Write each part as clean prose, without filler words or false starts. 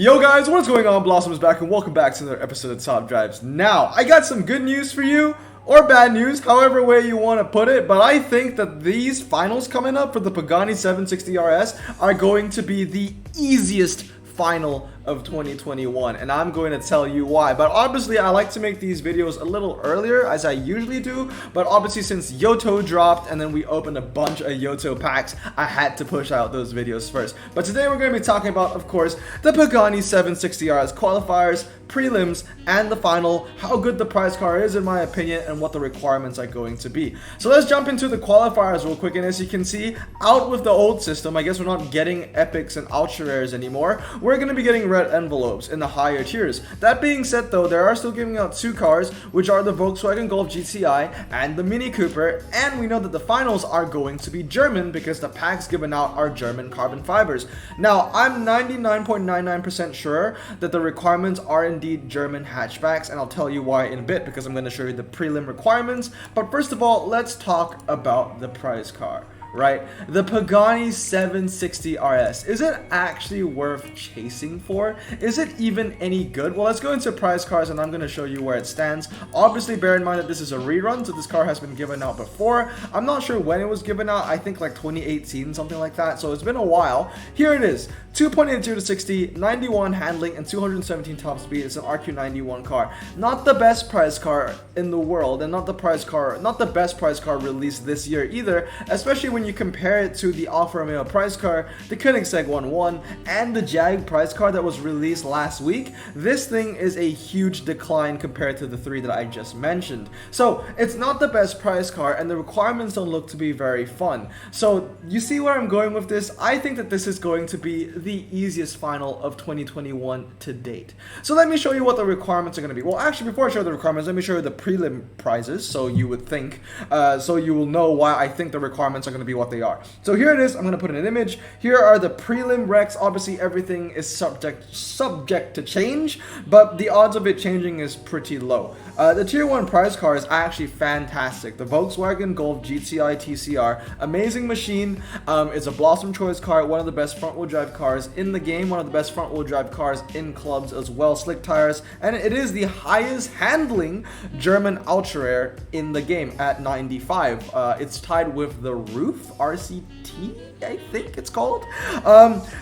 Yo guys, what's going on? Blossom is back and welcome back to another episode of Top Drives. Now, I got some good news for you, or bad news, however way you want to put it, but I think that these finals coming up for the Pagani 760 RS are going to be the easiest final of 2021, and I'm going to tell you why. But obviously I like to make these videos a little earlier as I usually do, but obviously since Yoto dropped and then we opened a bunch of Yoto packs, I had to push out those videos first. But today we're going to be talking about, of course, the Pagani 760 RS qualifiers, prelims, and the final, how good the prize car is in my opinion, and what the requirements are going to be. So let's jump into the qualifiers real quick, and as you can see, out with the old system, I guess we're not getting epics and ultra rares anymore. We're going to be getting red envelopes in the higher tiers. That being said though, they are still giving out two cars, which are the Volkswagen Golf GTI and the Mini Cooper, and we know that the finals are going to be German because the packs given out are German carbon fibers. Now, I'm 99.99% sure that the requirements are indeed German hatchbacks, and I'll tell you why in a bit because I'm going to show you the prelim requirements. But first of all, let's talk about the prize car. Right, the Pagani 760 RS, is it actually worth chasing for? Is it even any good? Well, let's go into prize cars and I'm going to show you where it stands. Obviously, bear in mind that this is a rerun, so this car has been given out before. I'm not sure when it was given out. I think like 2018, something like that, so it's been a while. Here it is, 2.80 to 60, 91 handling, and 217 top speed. It's an RQ91 car. Not the best prize car in the world, and not the best prize car released this year either, especially when you compare it to the Alfa Romeo prize car, the Koenigsegg 1.1, and the Jag prize car that was released last week. This thing is a huge decline compared to the three that I just mentioned. So it's not the best prize car, and the requirements don't look to be very fun. So you see where I'm going with this? I think that this is going to be the easiest final of 2021 to date. So let me show you what the requirements are going to be. Well, actually, before I show the requirements, let me show you the prelim prizes, so you would think, so you will know why I think the requirements are going to be what they are. So here it is. I'm going to put in an image. Here are the prelim recs. Obviously, everything is subject to change, but the odds of it changing is pretty low. The tier 1 prize car is actually fantastic. The Volkswagen Golf GTI TCR, amazing machine. It's a Blossom Choice car, one of the best front-wheel drive cars in the game, one of the best front-wheel drive cars in clubs as well, slick tires, and it is the highest handling German ultra rare in the game at 95. It's tied with the Roof RCT, I think it's called.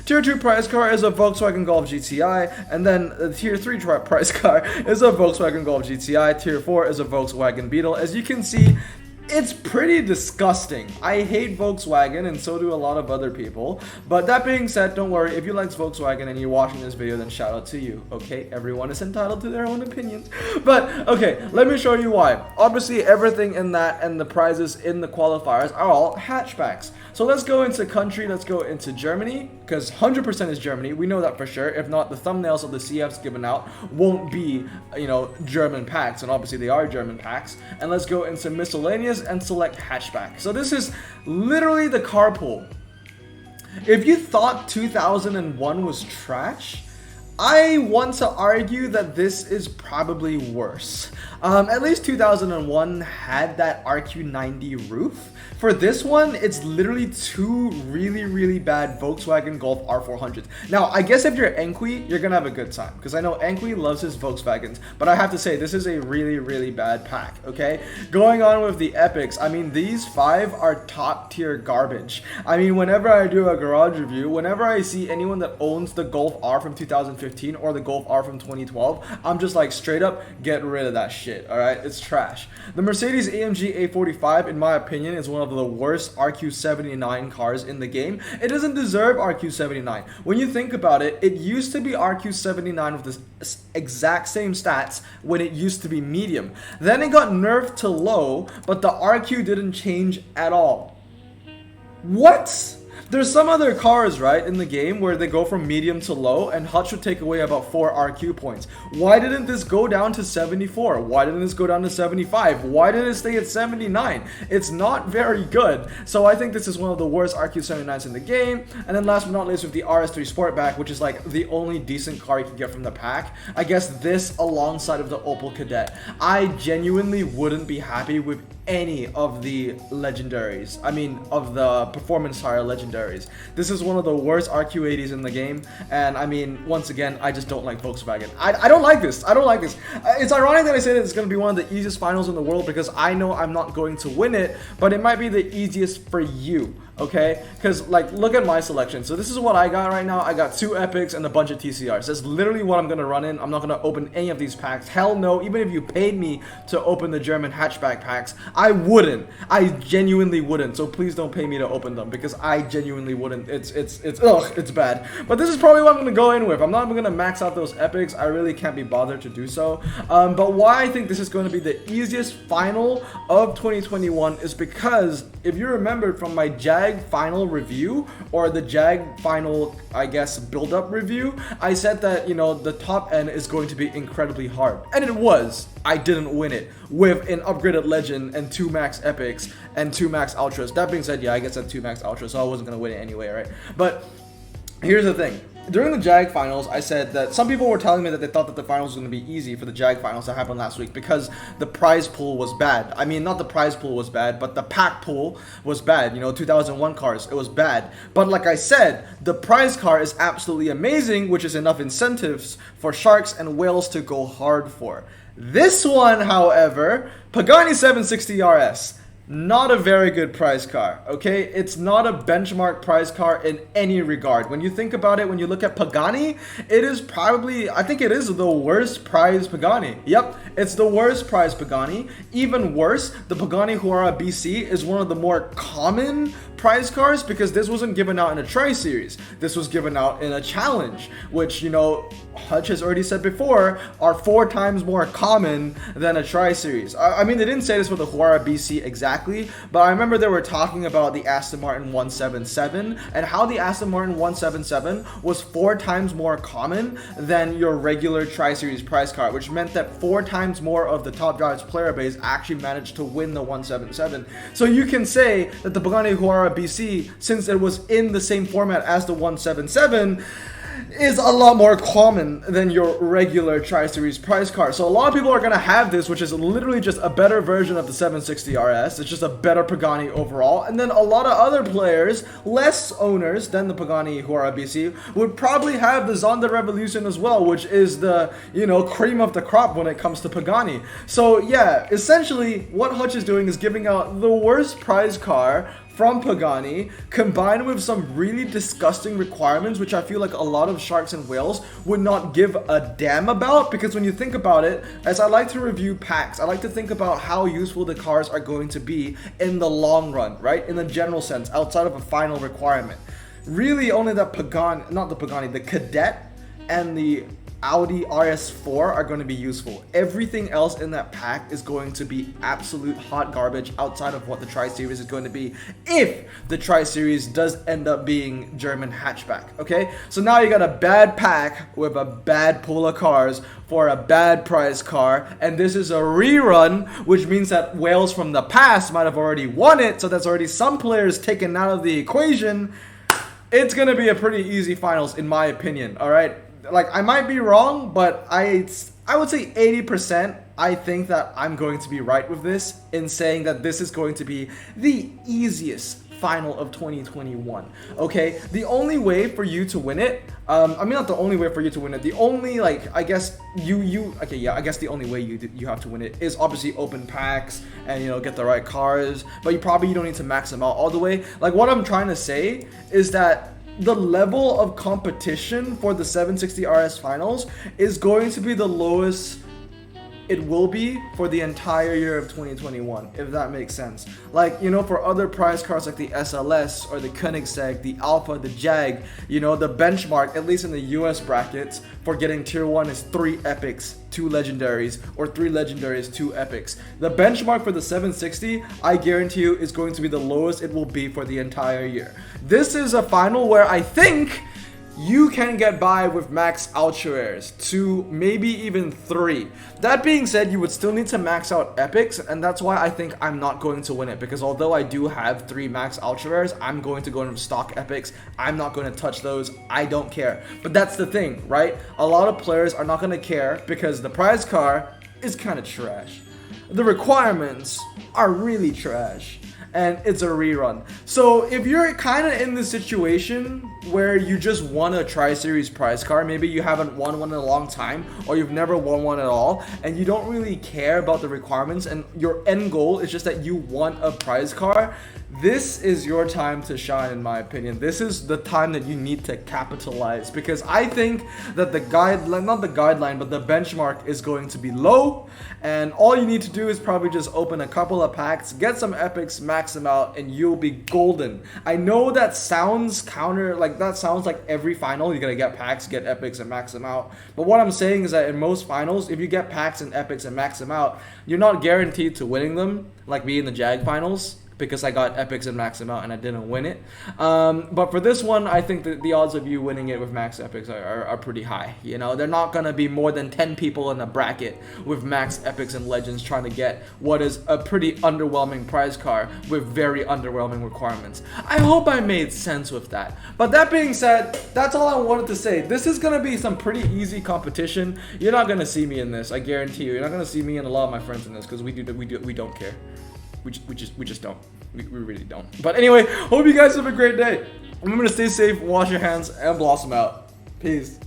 Tier 2 prize car is a Volkswagen Golf GTI, and then the tier 3 prize car is a Volkswagen Golf GTI. Tier 4 is a Volkswagen Beetle. As you can see, it's pretty disgusting. I hate Volkswagen, and so do a lot of other people. But that being said, don't worry. If you like Volkswagen and you're watching this video, then shout out to you. Okay, everyone is entitled to their own opinion. But okay, let me show you why. Obviously, everything in that and the prizes in the qualifiers are all hatchbacks. So let's go into country. Let's go into Germany, because 100% is Germany. We know that for sure. If not, the thumbnails of the CFs given out won't be, German packs, and obviously they are German packs. And let's go into miscellaneous and select hatchback. So this is literally the carpool. If you thought 2001 was trash, I want to argue that this is probably worse. At least 2001 had that RQ90 roof. For this one, it's literally two really bad Volkswagen Golf R400s. Now, I guess if you're Enqui, you're gonna have a good time, because I know Enqui loves his Volkswagens, but I have to say, this is a really bad pack, okay? Going on with the epics, I mean, these 5 are top tier garbage. I mean, whenever I do a garage review, whenever I see anyone that owns the Golf R from 2015 or the Golf R from 2012, I'm just like, straight up, get rid of that shit, alright? It's trash. The Mercedes AMG A45, in my opinion, is one of the worst RQ79 cars in the game. It doesn't deserve RQ79. When you think about it, it used to be RQ79 with the exact same stats when it used to be medium. Then it got nerfed to low, but the RQ didn't change at all. What? There's some other cars, right, in the game where they go from medium to low, and Hutch would take away about 4 RQ points. Why didn't this go down to 74? Why didn't this go down to 75? Why did it stay at 79? It's not very good. So I think this is one of the worst RQ79s in the game. And then last but not least, with the RS3 Sportback, which is like the only decent car you can get from the pack. I guess this alongside of the Opel Kadett. I genuinely wouldn't be happy with any of the legendaries. I mean, of the performance tire legendaries. This is one of the worst RQ80s in the game, and I mean, once again, I just don't like Volkswagen. I don't like this. I don't like this. It's ironic that I say that it's going to be one of the easiest finals in the world, because I know I'm not going to win it, but it might be the easiest for you. Okay, because like, look at my selection. So this is what I got right now. I got 2 epics and a bunch of TCRs. That's literally what I'm gonna run in. I'm not gonna open any of these packs. Hell no. Even if you paid me to open the German hatchback packs, I wouldn't. I genuinely wouldn't. So please don't pay me to open them, because I genuinely wouldn't. It's bad. But this is probably what I'm gonna go in with. I'm not even gonna max out those epics. I really can't be bothered to do so. But why I think this is going to be the easiest final of 2021 is because if you remember from my Jag final review, or the Jag final, I guess, build-up review, I said that, you know, the top end is going to be incredibly hard, and it was. I didn't win it with an upgraded legend and 2 max epics and 2 max ultras. That being said, yeah, I guess I had 2 max ultras, so I wasn't gonna win it anyway, right? But here's the thing. During the Jag finals, I said that some people were telling me that they thought that the finals was going to be easy for the Jag finals that happened last week because the prize pool was bad. I mean, not the prize pool was bad, but the pack pool was bad. You know, 2001 cars, it was bad. But like I said, the prize car is absolutely amazing, which is enough incentives for sharks and whales to go hard for. This one, however, Pagani 760 RS. Not a very good prize car, okay? It's not a benchmark prize car in any regard. When you think about it, when you look at Pagani, it is probably, I think it is the worst prize Pagani. Yep, it's the worst prize Pagani. Even worse, the Pagani Huayra BC is one of the more common prize cars, because this wasn't given out in a tri-series. This was given out in a challenge, which, you know, Hutch has already said before, are 4 times more common than a tri-series. I mean, they didn't say this for the Huayra BC exactly, but I remember they were talking about the Aston Martin 177 and how the Aston Martin 177 was 4 times more common than your regular tri-series prize car, which meant that 4 times more of the Top Drives player base actually managed to win the 177. So you can say that the Pagani Huayra BC, since it was in the same format as the 177, is a lot more common than your regular Tri-Series prize car. So a lot of people are going to have this, which is literally just a better version of the 760 RS. It's just a better Pagani overall. And then a lot of other players, less owners than the Pagani Huayra BC, would probably have the Zonda Revolution as well, which is the, you know, cream of the crop when it comes to Pagani. So yeah, essentially what Hutch is doing is giving out the worst prize car from Pagani, combined with some really disgusting requirements, which I feel like a lot of sharks and whales would not give a damn about, because when you think about it, as I like to review packs, I like to think about how useful the cars are going to be in the long run, right? In the general sense, outside of a final requirement. Really only that the Cadet and the Audi RS4 are going to be useful. Everything else in that pack is going to be absolute hot garbage outside of what the Tri-Series is going to be, if the Tri-Series does end up being German hatchback, okay? So now you got a bad pack with a bad pool of cars for a bad prize car, and this is a rerun, which means that whales from the past might have already won it, so that's already some players taken out of the equation. It's going to be a pretty easy finals in my opinion, all right? Like, I might be wrong, but I would say 80% I think that I'm going to be right with this in saying that this is going to be the easiest final of 2021. Okay, the only way for you to win it, I mean, not the only way for you to win it, the only, like, I guess I guess the only way you have to win it is obviously open packs and, you know, get the right cars, but you don't need to max them out all the way. Like, what I'm trying to say is that the level of competition for the 760 RS finals is going to be the lowest it will be for the entire year of 2021, if that makes sense. Like, you know, for other prize cars like the SLS or the Koenigsegg, the Alpha, the Jag, you know, the benchmark, at least in the US brackets, for getting tier 1 is 3 epics, 2 legendaries, or 3 legendaries, 2 epics. The benchmark for the 760, I guarantee you, is going to be the lowest it will be for the entire year. This is a final where I think you can get by with max ultra rares, 2, maybe even 3. That being said, you would still need to max out epics, and that's why I think I'm not going to win it, because although I do have 3 max ultra rares, I'm going to go into stock epics. I'm not going to touch those. I don't care. But that's the thing, right? A lot of players are not going to care because the prize car is kind of trash. The requirements are really trash. And it's a rerun. So if you're kind of in the situation where you just won a Tri-Series prize card, maybe you haven't won one in a long time, or you've never won one at all, and you don't really care about the requirements, and your end goal is just that you want a prize card, this is your time to shine, in my opinion. This is the time that you need to capitalize, because I think that the guideline, not the guideline, but the benchmark is going to be low, and all you need to do is probably just open a couple of packs, get some epics, max them out, and you'll be golden. I know that sounds that sounds like every final you're gonna get packs, get epics, and max them out, but what I'm saying is that in most finals, if you get packs and epics and max them out, you're not guaranteed to winning them, like me in the Jag finals, because I got epics and max them out and I didn't win it. But for this one, I think that the odds of you winning it with max epics are pretty high. You know, they're not gonna be more than 10 people in a bracket with max epics and legends trying to get what is a pretty underwhelming prize card with very underwhelming requirements. I hope I made sense with that. But that being said, that's all I wanted to say. This is gonna be some pretty easy competition. You're not gonna see me in this, I guarantee you. You're not gonna see me and a lot of my friends in this, because we don't care. We just don't. We really don't. But anyway, hope you guys have a great day. Remember to stay safe, wash your hands, and blossom out. Peace.